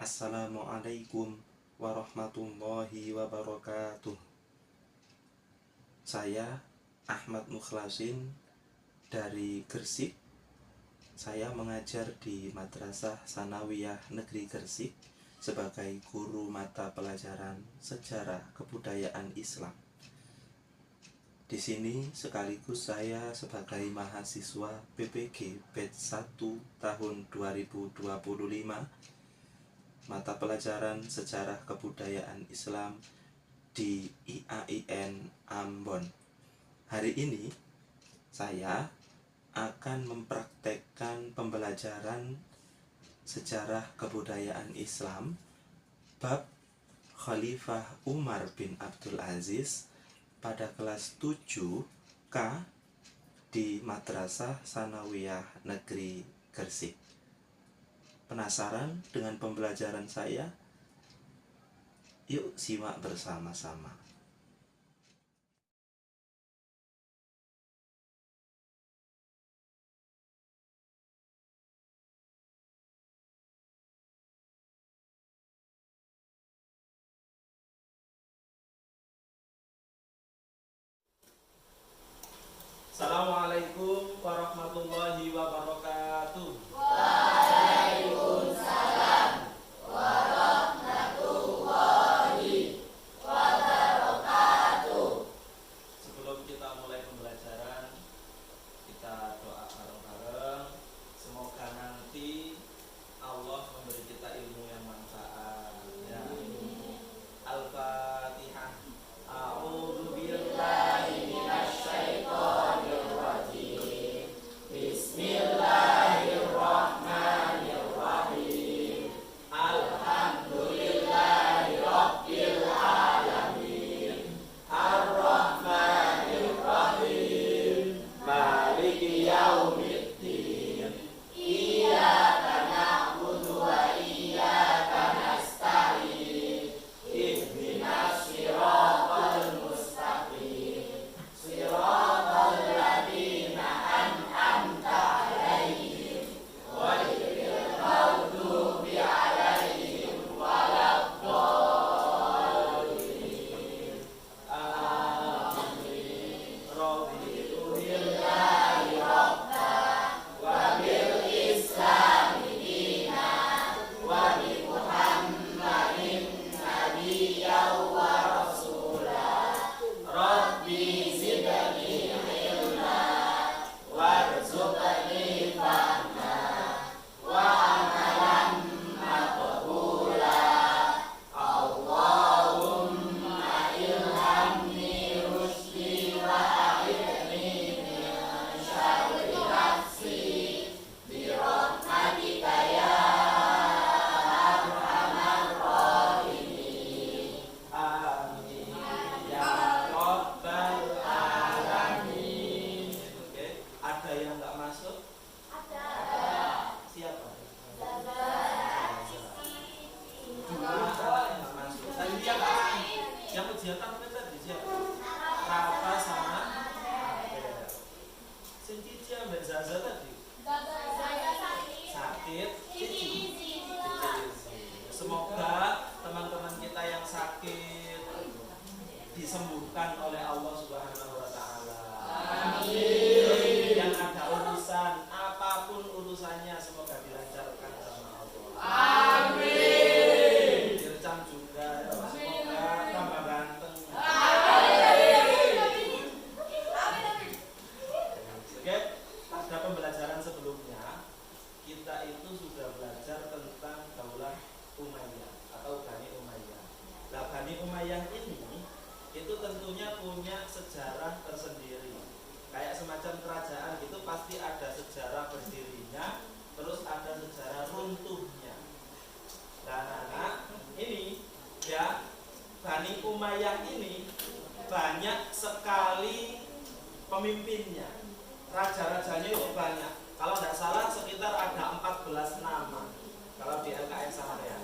Assalamualaikum warahmatullahi wabarakatuh. Saya Ahmad Mukhlasin dari Gresik. Saya mengajar di Madrasah Sanawiyah Negeri Gresik sebagai guru mata pelajaran Sejarah Kebudayaan Islam. Di sini sekaligus saya sebagai mahasiswa PPG Batch 1 tahun 2025 mata pelajaran Sejarah Kebudayaan Islam di IAIN Ambon. Hari ini saya akan mempraktekkan pembelajaran Sejarah Kebudayaan Islam bab Khalifah Umar bin Abdul Aziz pada kelas 7K di Madrasah Sanawiyah Negeri Gresik. Penasaran dengan pembelajaran saya? Yuk simak bersama-sama. Assalamualaikum warahmatullahi wabarakatuh. Waalaikumsalam warahmatullahi wabarakatuh. Sebelum kita mulai pembelajaran, kita doa bareng-bareng. Semoga nanti Allah memberi kita ilmu yang manfaat. Ya. Al-Fatihah. A'udzu billahi minasyaitonir rajim. Bismillahirrahmanirrahim. Alhamdulillahi rabbil alamin. Ar-Rahmanir Rahim. Maliki yaumiddin. Iyyaka na'budu wa iyyaka nasta'in. Ihdinas siratal mustaqim. Siratal ladzina an'amta 'alaihim ghairil maghdubi 'alaihim waladdallin. Amin. Raditu billahi rabban wa bil islami dinan wa bi Muhammadin nabiyyan wa rasulah. Rabbi zidni ilma warzuqni fahma wa amalan maqbula. Allahumma ilhamni rusdi wa a'idni min syarri nafsi bi rahmatika ya arhamar rahimin. Amin ya rabbal alamin. Oke, ada yang nggak masuk? Ada. Siapa? Dua. Yang nggak masuk. Tadi yang kegiatan apa tadi siapa? Rafa sama Sinticia Mbak Zaza tadi sakit. Cici. Semoga teman-teman kita yang sakit disembuhkan oleh Allah Subhanahu wa taala. Amin. Yang ada urusan apapun urusannya semoga dilancarkan sama Allah. Amin. Dircam juga semoga tambah ganteng. Oke, pada pembelajaran sebelumnya kita itu sudah belajar tentang Daulah Umayyah atau Bani Umayyah. Nah, Bani Umayyah ini itu tentunya punya sejarah tersendiri. Kayak semacam kerajaan gitu pasti ada sejarah berdirinya, terus ada sejarah runtuhnya. Nah, anak ini ya Bani Umayyah ini banyak sekali pemimpinnya. Raja-rajanya itu banyak. Kalau tidak salah sekitar ada 14 nama. Kalau di LKS Samaria.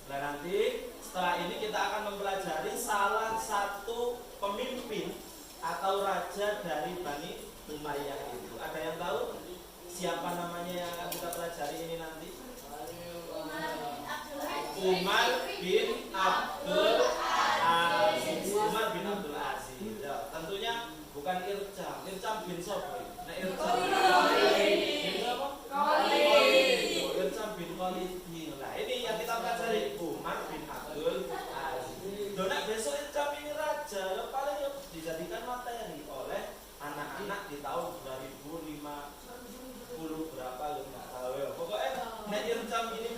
Nah, nanti setelah ini kita akan mempelajari salah satu pemimpin atau raja dari Bani Umayyah itu. Ada yang tahu siapa namanya yang akan kita pelajari ini nanti? Umar bin Abdul Aziz. Umar bin Abdul Aziz. Umar bin Abdul Aziz. Ya, tentunya bukan Irjam. Irjam bin Sopo. Nah, Irjam bin apa? Irjam bin Khalid. Nah, ini yang kita pelajari, Umar bin Abdul Aziz. Dona besok Irjam ini raja, ya paling ya dijadikan materi oleh anak-anak di tahun 2050 berapa ya nggak tahu ya. Pokoknya Nek Irjam ini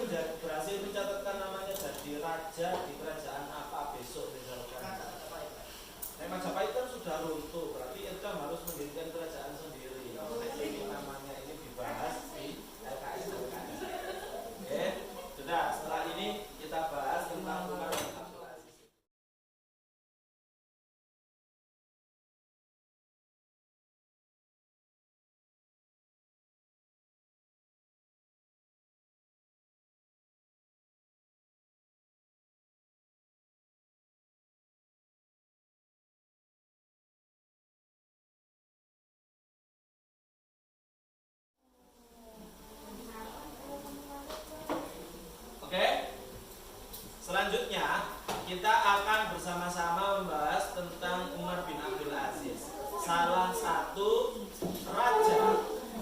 berhasil mencatatkan namanya jadi raja di kerajaan apa besok misalkan. Nek Majapahit kan sudah runtuh, berarti Irjam harus mendirikan kerajaan sendiri. Ini namanya ini dibahas di LKS. Oke, sudah. Setelah ini kita bahas tentang Umar bin Abdul Aziz. Oke. Selanjutnya kita akan bersama-sama membahas tentang Umar bin Abdul Aziz, salah satu raja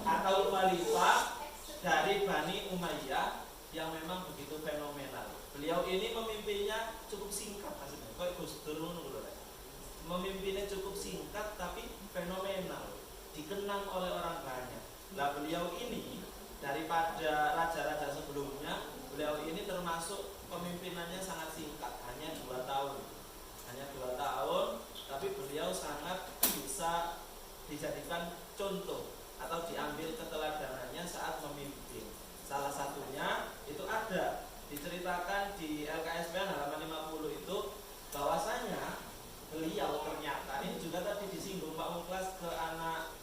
atau khalifah dari Bani Umayyah yang memang begitu fenomenal. Beliau ini memimpinnya cukup singkat, maksudnya kayak Gus Dur ngono lho. Memimpinnya cukup singkat tapi fenomenal, dikenang oleh orang banyak. Nah, beliau ini daripada raja-raja sebelumnya, beliau ini termasuk pemimpinannya sangat singkat, hanya 2 tahun. Hanya 2 tahun, tapi beliau sangat bisa dijadikan contoh atau diambil keteladanannya saat memimpin. Salah satunya itu ada diceritakan di LKSPN halaman 50 itu bahwasanya beliau ternyata ini juga tadi disinggung Pak Muklas ke anak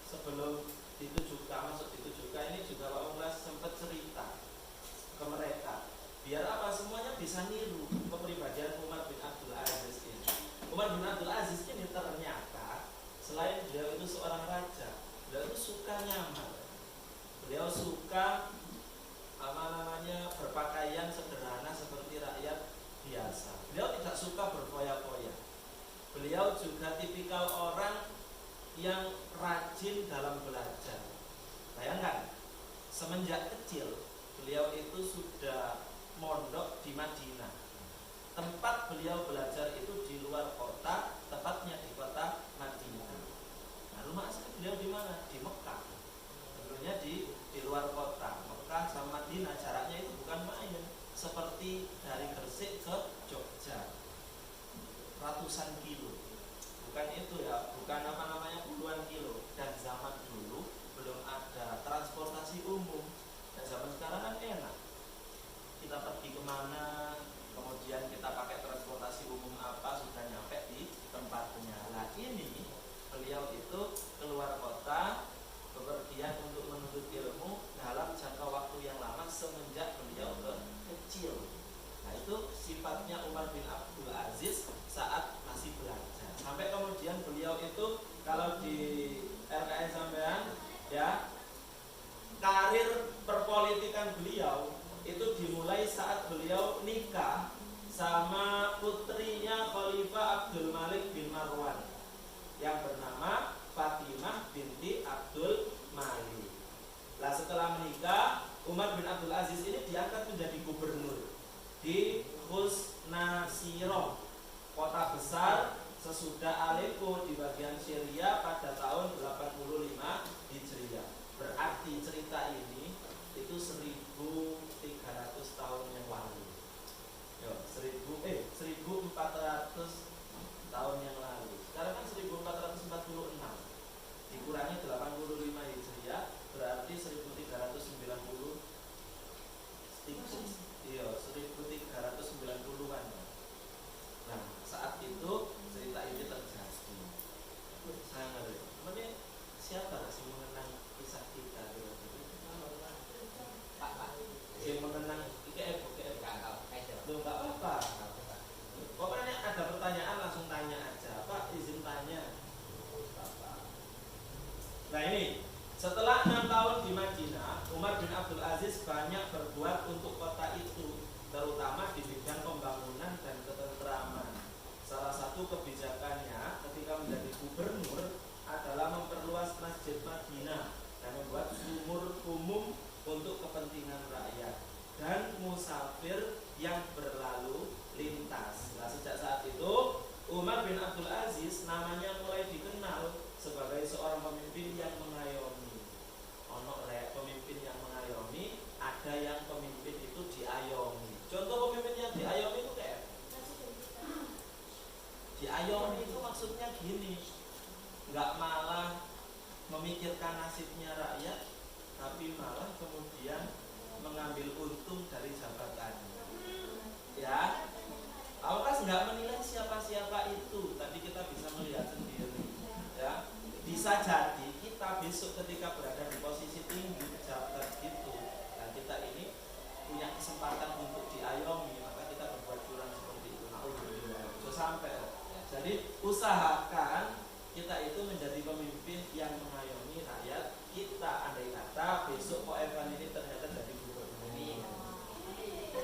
sebelum ditujukan, masuk ditujukan ini juga Pak Muklas sempat cerita ke mereka biar apa semuanya bisa niru kepribadian Umar bin Abdul Aziz ini. Umar bin Abdul Aziz ini ternyata selain beliau itu seorang raja, beliau itu suka nyaman. Beliau suka berpakaian sederhana seperti rakyat biasa. Beliau tidak suka berfoya-foya. Beliau juga tipikal orang yang rajin dalam belajar. Bayangkan, semenjak kecil beliau itu sudah mondok di Madinah. Tempat beliau belajar itu di luar kota, tepatnya di kota Madinah. Nah, rumah asli beliau di mana? Di Mekah. Tentunya di luar kota. Mekah sama Madinah jaraknya itu bukan main. Seperti dari Gresik ke Jogja, ratusan kilo. Bukan itu ya, bukan puluhan kilo. Dan zaman dulu belum ada transportasi umum. Dan zaman sekarang kan enak. Kita pergi kemana, kemudian kita pakai transportasi umum apa, sudah nyampe di tempatnya. Nah, ini beliau itu keluar kota bepergian untuk menuntut ilmu dalam jangka waktu yang lama semenjak beliau kecil. Nah, itu sifatnya Umar bin Abdul Aziz saat masih belajar. Sampai kemudian beliau itu kalau di RKN sampean ya, karir perpolitikan beliau itu dimulai saat beliau nikah sama putrinya Khalifah Abdul Malik bin Marwan yang bernama Fatimah binti Abdul Malik. Nah, setelah menikah, Umar bin Abdul Aziz ini diangkat menjadi gubernur di Husnasirah, kota besar sesudah Aleppo di bagian Syria pada tahun 85 Hijriah. Berarti cerita ini itu 1400 tahun yang lalu. Yo, 1400 tahun yang lalu. Sekarang kan 1446. Dikurangi 85 Hijriah berarti 1390. Iya, 1390-an. Nah, saat itu cerita ini terjadi. Saya ngeri. Ini siapa sih mengenang kisah kita gitu? Pak. Yang mengenang Loh, nggak apa-apa. Pokoknya ada pertanyaan langsung tanya aja. Pak, izin tanya. Nah, ini setelah 6 tahun di Madinah, Umar bin Abdul Aziz banyak berbuat untuk kota itu. terutama di bidang pembangunan dan ketentraman. Salah satu kebijakannya ketika menjadi gubernur adalah memperluas Masjid Madinah dan membuat sumur umum untuk kepentingan rakyat dan musafir yang berlalu lintas. Nah, sejak saat itu Umar bin Abdul Aziz namanya mulai dikenal sebagai seorang pemimpin yang mengayomi. Ono rek pemimpin yang mengayomi, ada yang pemimpin itu diayomi. Contoh pemimpin yang diayomi itu kayak diayomi itu maksudnya gini, nggak malah memikirkan nasibnya rakyat, tapi malah kemudian mengambil untung dari jabatannya. Ya, Awas nggak menilai siapa-siapa itu, tapi kita bisa melihat sendiri. Ya, bisa jadi kita besok ketika berada di posisi tinggi pejabat gitu, dan kita ini punya kesempatan untuk diayomi, maka kita berbuat curang seperti itu. Alhamdulillah, so sampai. Jadi usahakan kita itu menjadi pemimpin yang mengayomi rakyat kita. Andai kata besok Pak Evan ini ternyata jadi gubernur ini,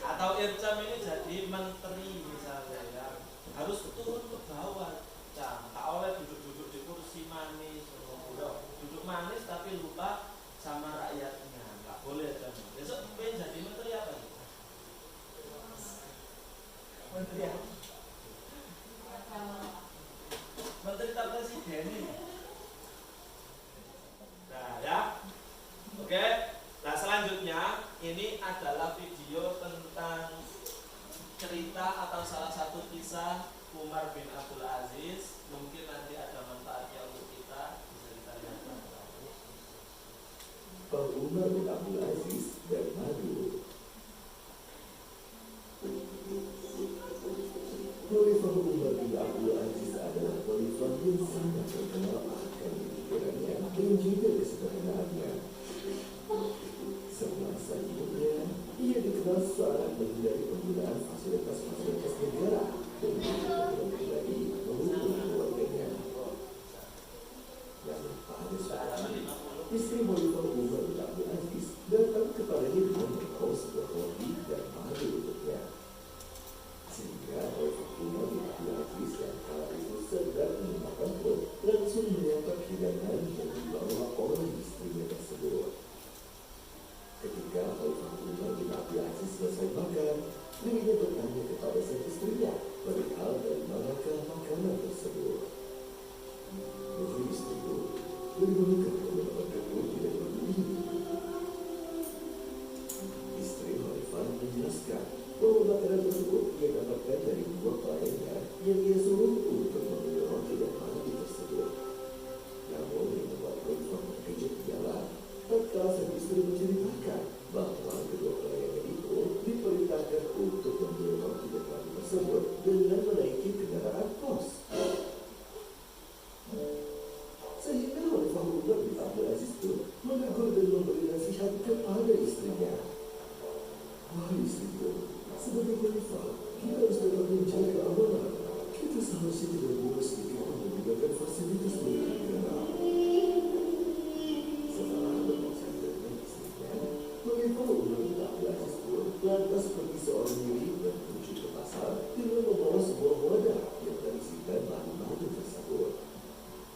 atau Ircam ini jadi menteri misalnya, ya, harus turun ke bawah. Tak oleh duduk-duduk di kursi manis, duduk manis tapi lupa sama rakyatnya, nggak boleh kan. Besok pengen jadi menteri apa? Menteri apa? Menteri tak presiden ini. Nah ya, oke. Nah selanjutnya ini adalah video tentang cerita atau salah satu kisah Umar bin Abdul Aziz. Mungkin nanti ada manfaatnya untuk kita, bisa kita lihat. Pak Umar bin Abdul Aziz dari Madu. Khalifah Umar bin Abdul Aziz adalah khalifah yang sangat terkenal akan pikirannya dan juga kesederhanaannya. Semasa hidupnya, ia dikenal sangat menghindari penggunaan fasilitas-fasilitas negara dan kebutuhan pribadi maupun keluarganya. Namun pada saat istri Khalifah Umar bin Abdul Aziz datang kepadanya dengan membawa sebuah roti dan madu untuknya. Sehingga Khalifah Umar bin Abdul Aziz yang kala itu sedang menggunakan perut langsung menyantap hidangan yang dibawa oleh istrinya tersebut. Ketika Khalifah Umar bin Abdul Aziz selesai makan, dirinya bertanya kepada sang istrinya perihal dari manakah makanan tersebut. Wahai istriku, dari manakah kamu mendapatkan roti dan madu ini? Istri Khalifah menjelaskan bahwa makanan tersebut ia dapatkan dari dua pelayannya yang ia suruh untuk membeli roti dan madu tersebut. Namun yang membuat Khalifah terkejut ialah tatkala sang istri menceritakan bahwa kedua pelayannya itu diperintahkan untuk membeli roti dan madu tersebut dengan menaiki kendaraan pos. Sehingga Khalifah Umar bin Abdul Aziz itu menegur dan memberi nasihat kepada istrinya. Wahai istriku, sebagai khalifah, kita harus dapat menjaga amanah. Kita seharusnya tidak boleh sedikit pun menggunakan fasilitas milik negara. Setelah berbicara dengan istrinya, Khalifah Umar bin Abdul Aziz pun lantas pergi seorang diri dan menuju ke pasar dengan membawa sebuah wadah yang berisikan madu-madu tersebut.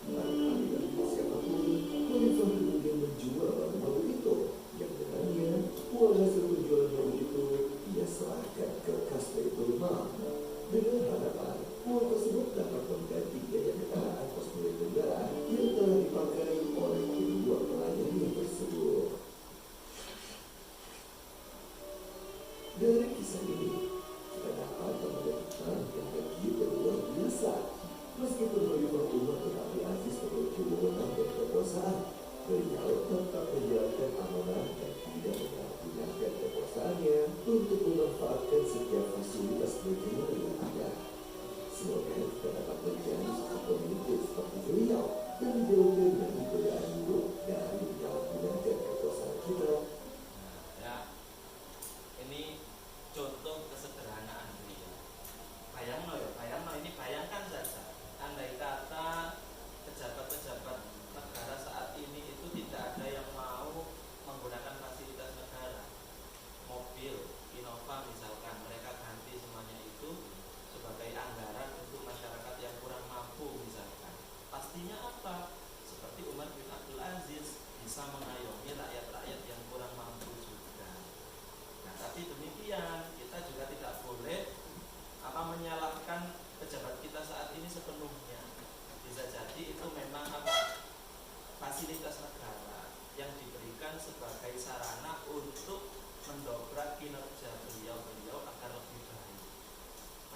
Tanpa didampingi siapapun, Khalifah kemudian menjual madu itu, yang dengannya uang hasil penjualan madu itu ia serahkan ke kas Baitul Mal dengan harapan uang tersebut dapat mengganti biaya kendaraan pos milik negara yang telah dipakai oleh kedua pelayannya tersebut. Dari kisah ini, kita dapat mengenal yang begitu luar biasa. Meskipun Khalifah Umar bin Abdul Aziz memiliki wewenang dan kekuasaan, beliau tetap menjalankan amanah dan tidak menyalahgunakan kekuasaannya untuk memanfaatkan setiap fasilitas negara yang ada. Semoga kita dapat menjadi seorang pemimpin seperti beliau dan dijauhkan dari godaan buruk dari menyalahgunakan kekuasaan kita. Ya, ini contoh kesederhanaan beliau. Bayangno ini bayangkan saja. Andai kata pejabat-pejabat negara saat ini itu tidak ada yang mau menggunakan fasilitas negara, mobil Innova misalkan, dijadikan sebagai sarana untuk mendobrak kinerja beliau agar lebih baik.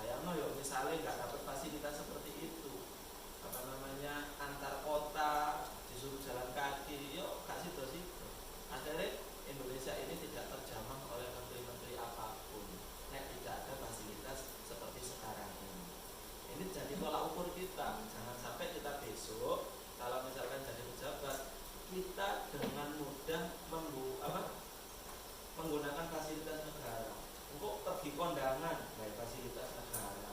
Bayangno ya misalnya nggak dapat fasilitas seperti itu, apa namanya, antar kota disuruh jalan kaki, yuk kasih dosis. Akhirnya Indonesia ini tidak terjamah oleh menteri-menteri apapun. Tidak ada fasilitas seperti sekarang ini. Ini jadi tolak ukur kita. Jangan sampai kita besok kalau misalkan jadi pejabat, kita dengan mudah menggunakan fasilitas negara untuk pergi kondangan, baik fasilitas negara,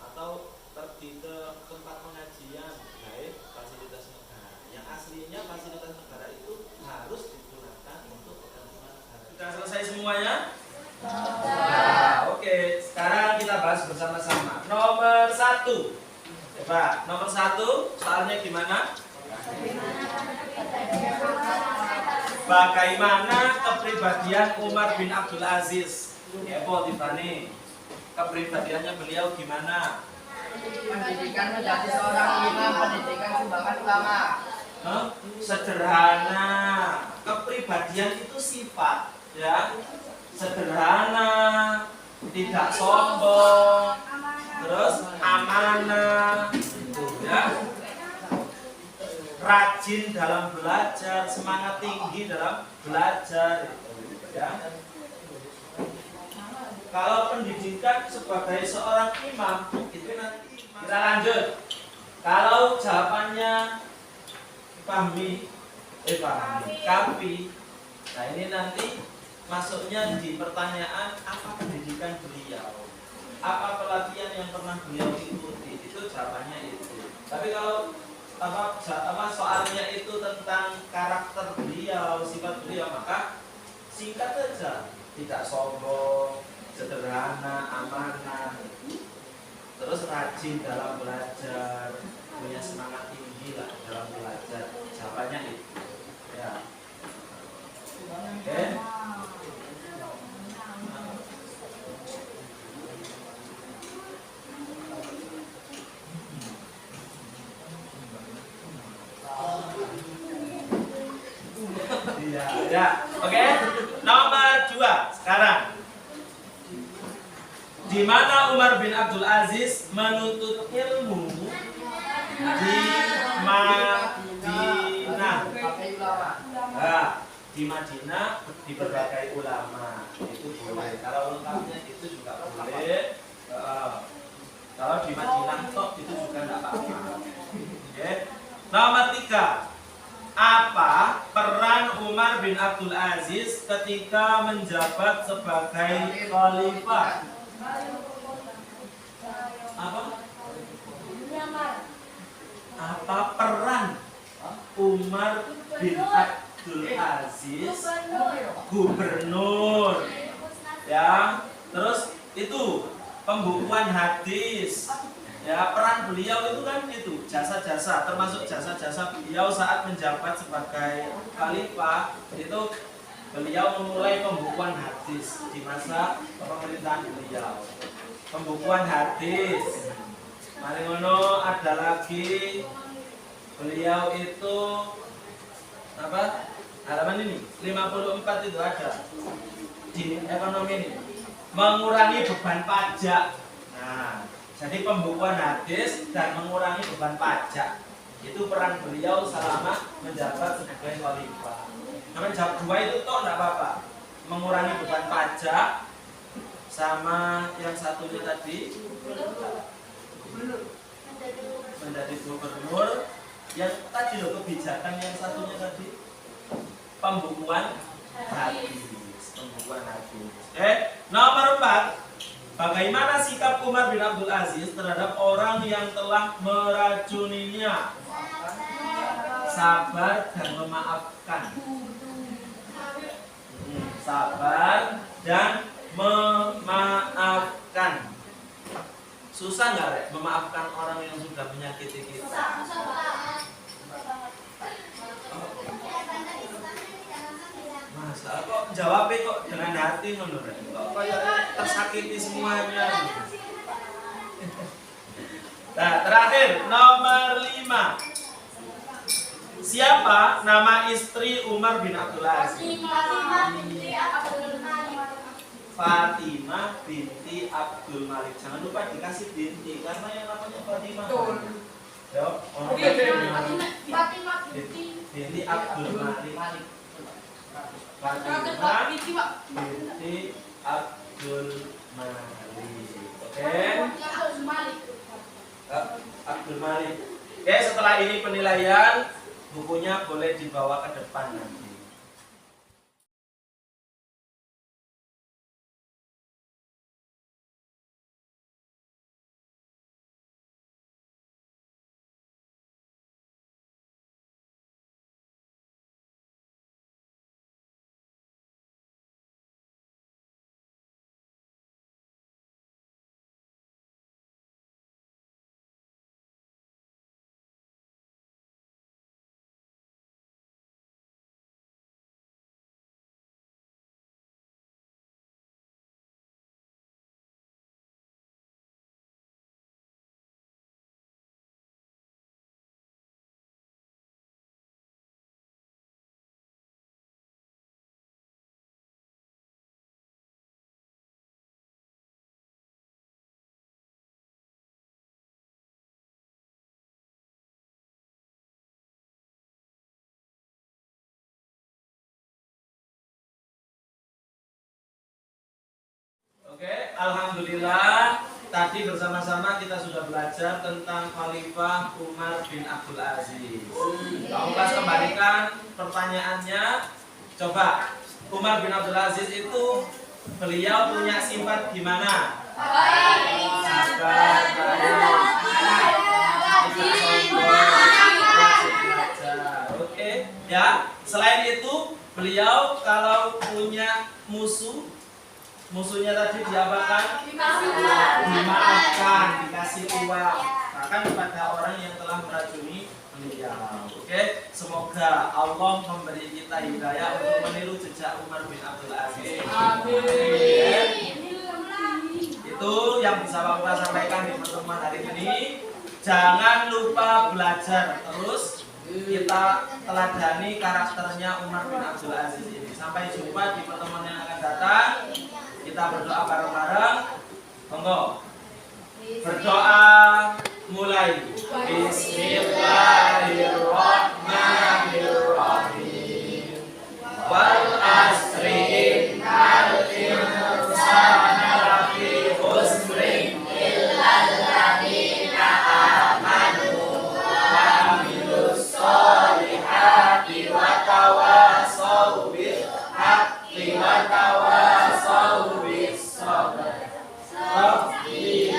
atau pergi ke tempat pengajian, baik fasilitas negara. Yang aslinya fasilitas negara itu harus digunakan untuk kepentingan negara. Sudah selesai semuanya? Nah, oke. Sekarang kita bahas bersama-sama. Nomor 1. Coba, nomor 1 soalnya gimana? Bagaimana kepribadian Umar bin Abdul Aziz? Epo Tiffany. Kepribadiannya beliau gimana? Pendidikan menjadi seorang imam, pendidikan sumbangan ulama. Sederhana. Kepribadian itu sifat, ya. Sederhana, tidak sombong, terus amanah, ya. Rajin dalam belajar, semangat tinggi dalam belajar, ya. Kalau pendidikan sebagai seorang imam itu nanti kita lanjut. Kalau jawabannya Kapi. Nah ini nanti masuknya di pertanyaan apa pendidikan beliau, apa pelatihan yang pernah beliau ikuti, itu jawabannya itu. Tapi kalau soalnya itu tentang karakter beliau, sifat beliau, maka singkat saja, tidak sombong, sederhana, amanah, terus rajin dalam belajar, punya semangat tinggi lah dalam belajar. Jawabannya itu, ya. Oke. Ya. Oke. Nomor 2 sekarang. Di mana Umar bin Abdul Aziz menuntut ilmu di Madinah. Nah, di Madinah di berbagai ulama itu boleh. Kalau lengkapnya itu juga boleh. Kalau di Madinah toh itu juga tidak apa-apa. Oke. Nomor 3. Apa peran Umar bin Abdul Aziz ketika menjabat sebagai khalifah? Apa peran Umar bin Abdul Aziz gubernur, ya, terus itu pembukuan hadis, ya, peran beliau itu kan itu jasa-jasa, termasuk jasa-jasa beliau saat menjabat sebagai khalifah. Itu beliau memulai pembukuan hadis di masa pemerintahan beliau. Pembukuan hadis. Mari ngono ada lagi beliau itu apa? Halaman ini 54 itu ada di ekonomi ini. Mengurangi beban pajak. Nah, jadi pembukuan hadis dan mengurangi beban pajak itu peran beliau selama menjabat sebagai khalifah. Namun jawab 2 itu toh enggak apa-apa. Mengurangi beban pajak sama yang satunya tadi menjadi gubernur. Yang tadi loh kebijakan yang satunya tadi pembukuan hadis. Nomor 4. Bagaimana sikap Umar bin Abdul Aziz terhadap orang yang telah meracuninya? Sabar dan memaafkan. Sabar dan memaafkan. Susah nggak, Rek, memaafkan orang yang sudah menyakiti kita? Masa kok jawabnya kok dengan hati ngono, Rek? Kok kayak tersakiti semuanya. Nah, terakhir nomor 5. Siapa nama istri Umar bin Abdul Aziz? Fatimah binti Abdul Malik. Jangan lupa dikasih binti karena yang namanya Fatimah. Yo, Fatimah binti Abdul Malik. Fatimah binti Abdul Malik. Oke. Abdul Malik. Oke, setelah ini penilaian, bukunya boleh dibawa ke depan nanti. Oke, alhamdulillah tadi bersama-sama kita sudah belajar tentang Khalifah Umar bin Abdul Aziz. Kamu kelas kembalikan pertanyaannya. Coba, Umar bin Abdul Aziz itu beliau punya sifat gimana? Sabar, oke, ya. Selain itu, beliau kalau punya musuhnya tadi diapakan? Dimaafkan, dikasih uang, bahkan kepada orang yang telah meracuni beliau. Oke, semoga Allah memberi kita hidayah untuk meniru jejak Umar bin Abdul Aziz. Amin. Itu yang bisa Bapak sampaikan di pertemuan hari ini. Jangan lupa belajar terus. Kita teladani karakternya Umar bin Abdul Aziz ini. Sampai jumpa di pertemuan yang akan datang. Kita berdoa bareng-bareng. Monggo. Berdoa mulai. Bismillahirrahmanirrahim. Wal asri innal insana lafi khusrin illal ladzina amanu wa amilus solihati wa tawasaw bil haqqi wa tawasaw bis sabr. Rabbil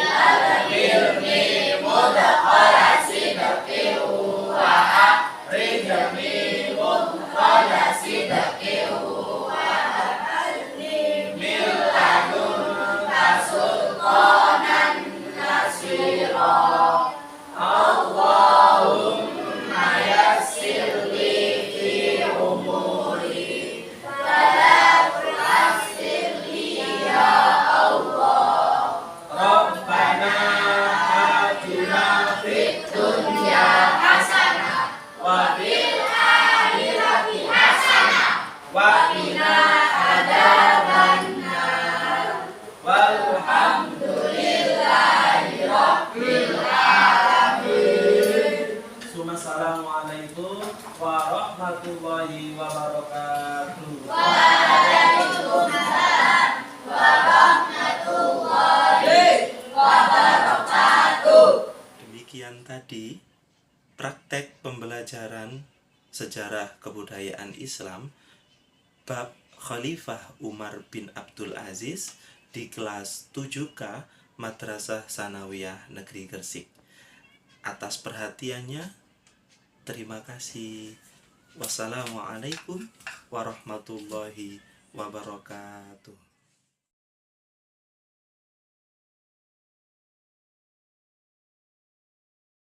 mudkhara sidqin wa akhrijni mudkhala sidqin wa akhrijni min ladunka sultanan nasira. Allahumma yassir li fi umuri wa la tu'assir li ya Allah. Rabbana atina fid dunya hasanah wa fil akhirati hasanah wa qina adzabannar. Walhamdulillahi rabbil alamin. Assalamualaikum warahmatullahi wabarakatuh. Waalaikumsalam warahmatullahi wabarakatuh. Demikian tadi praktek pembelajaran sejarah kebudayaan Islam bab Khalifah Umar bin Abdul Aziz di kelas 7K Madrasah Sanawiyah Negeri Gresik. Atas perhatiannya, terima kasih. Wassalamualaikum warahmatullahi wabarakatuh.